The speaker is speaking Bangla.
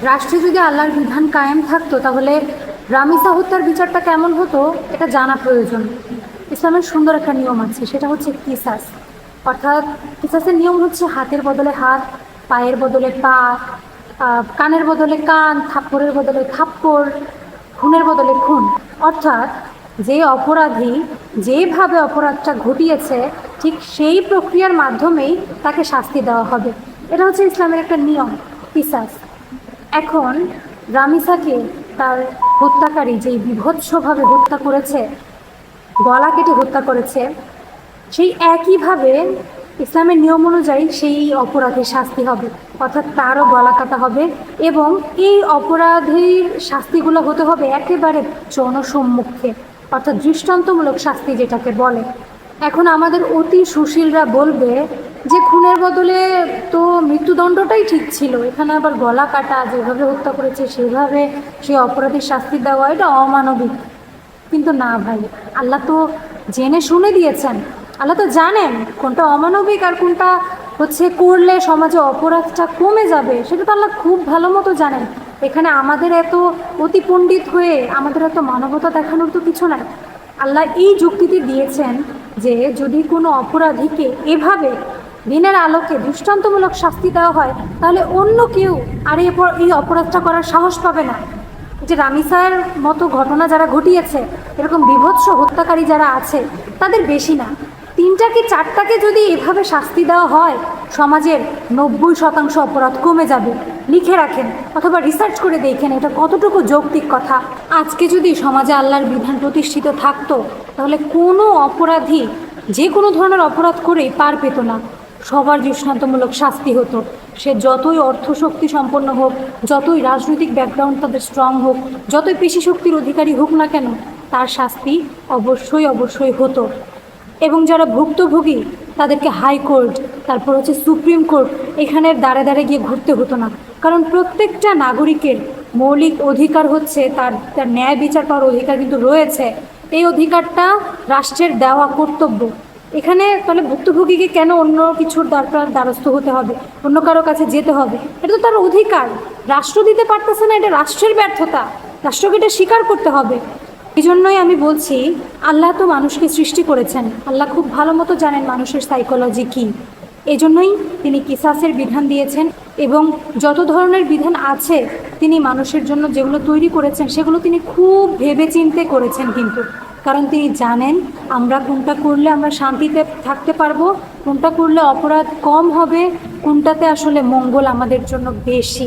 রাষ্ট্রে যদি আল্লাহর বিধান কায়েম থাকতো তাহলে রামিসা হত্যার বিচারটা কেমন হতো এটা জানা প্রয়োজন। ইসলামের সুন্দর একটা নিয়ম আছে, সেটা হচ্ছে কিসাস। অর্থাৎ কিসাসের নিয়ম হচ্ছে হাতের বদলে হাত, পায়ের বদলে পা, কানের বদলে কান, থাপ্পড়ের বদলে থাপ্পড়, খুনের বদলে খুন। অর্থাৎ যে অপরাধী যেভাবে অপরাধটা ঘটিয়েছে ঠিক সেই প্রক্রিয়ার মাধ্যমেই তাকে শাস্তি দেওয়া হবে। এটা হচ্ছে ইসলামের একটা নিয়ম, কিসাস। এখন রামিসাকে তার হত্যাকারী যেই বীভৎসভাবে হত্যা করেছে, গলা কেটে হত্যা করেছে, সেই একইভাবে ইসলামের নিয়ম অনুযায়ী সেই অপরাধীর শাস্তি হবে, অর্থাৎ তারও গলা কাটা হবে। এবং এই অপরাধীর শাস্তিগুলো হতে হবে একেবারে জনসম্মুখে, অর্থাৎ দৃষ্টান্তমূলক শাস্তি যেটাকে বলে। এখন আমাদের অতি সুশীলরা বলবে যে খুনের বদলে তো মৃত্যুদণ্ডটাই ঠিক ছিল, এখানে আবার গলা কাটা, যেভাবে হত্যা করেছে সেভাবে সেই অপরাধীর শাস্তি দেওয়া এটা অমানবিক। কিন্তু না ভাই, আল্লাহ তো জেনে শুনে দিয়েছেন, আল্লাহ তো জানেন কোনটা অমানবিক আর কোনটা হচ্ছে করলে সমাজে অপরাধটা কমে যাবে, সেটা তো আল্লাহ খুব ভালো মতো জানেন। এখানে আমাদের এত অতি পণ্ডিত হয়ে আমাদের এত মানবতা দেখানোর তো কিছু নাই। আল্লাহ এই যুক্তিটি দিয়েছেন যে যদি কোনো অপরাধীকে এভাবে দিনের আলোকে দৃষ্টান্তমূলক শাস্তি দেওয়া হয় তাহলে অন্য কেউ আর এই অপরাধটা করার সাহস পাবে না। যে রামিসার মতো ঘটনা যারা ঘটিয়েছে, এরকম বীভৎস হত্যাকারী যারা আছে, তাদের বেশি না, 3টা কি 4টাকে যদি এভাবে শাস্তি দেওয়া হয় সমাজের 90% অপরাধ কমে যাবে। লিখে রাখেন অথবা রিসার্চ করে দেখেন এটা কতটুকু যৌক্তিক কথা। আজকে যদি সমাজে আল্লাহর বিধান প্রতিষ্ঠিত থাকতো তাহলে কোনো অপরাধী যে কোনো ধরনের অপরাধ করেই পার পেত না, সবার দৃষ্টান্তমূলক শাস্তি হতো। সে যতই অর্থশক্তি সম্পন্ন হোক, যতই রাজনৈতিক ব্যাকগ্রাউন্ড তাদের স্ট্রং হোক, যতই পেশি শক্তির অধিকারী হোক না কেন, তার শাস্তি অবশ্যই হতো। এবং যারা ভুক্তভোগী তাদেরকে হাইকোর্ট, তারপর হচ্ছে সুপ্রিম কোর্ট, এখানের দ্বারে দ্বারে গিয়ে ঘুরতে হতো না। কারণ প্রত্যেকটা নাগরিকের মৌলিক অধিকার হচ্ছে তার ন্যায় বিচার পাওয়ার অধিকার কিন্তু রয়েছে। এই অধিকারটা রাষ্ট্রের দেওয়া কর্তব্য। এখানে তাহলে ভুক্তভোগীকে কেন অন্য কিছুর দ্বারস্থ হতে হবে, অন্য কারো কাছে যেতে হবে? এটা তো তার অধিকার, রাষ্ট্র দিতে পারতেছে না, এটা রাষ্ট্রের ব্যর্থতা, রাষ্ট্রকে এটা স্বীকার করতে হবে। এই জন্যই আমি বলছি আল্লাহ তো মানুষকে সৃষ্টি করেছেন, আল্লাহ খুব ভালো মতো জানেন মানুষের সাইকোলজি কী। এই জন্যই তিনি কিসাসের বিধান দিয়েছেন এবং যত ধরনের বিধান আছে তিনি মানুষের জন্য যেগুলো তৈরি করেছেন সেগুলো তিনি খুব ভেবেচিন্তে করেছেন। কিন্তু কারণ তিনি জানেন আমরা কোনটা করলে আমরা শান্তিতে থাকতে পারবো, কোনটা করলে অপরাধ কম হবে, কোনটাতে আসলে মঙ্গল আমাদের জন্য বেশি।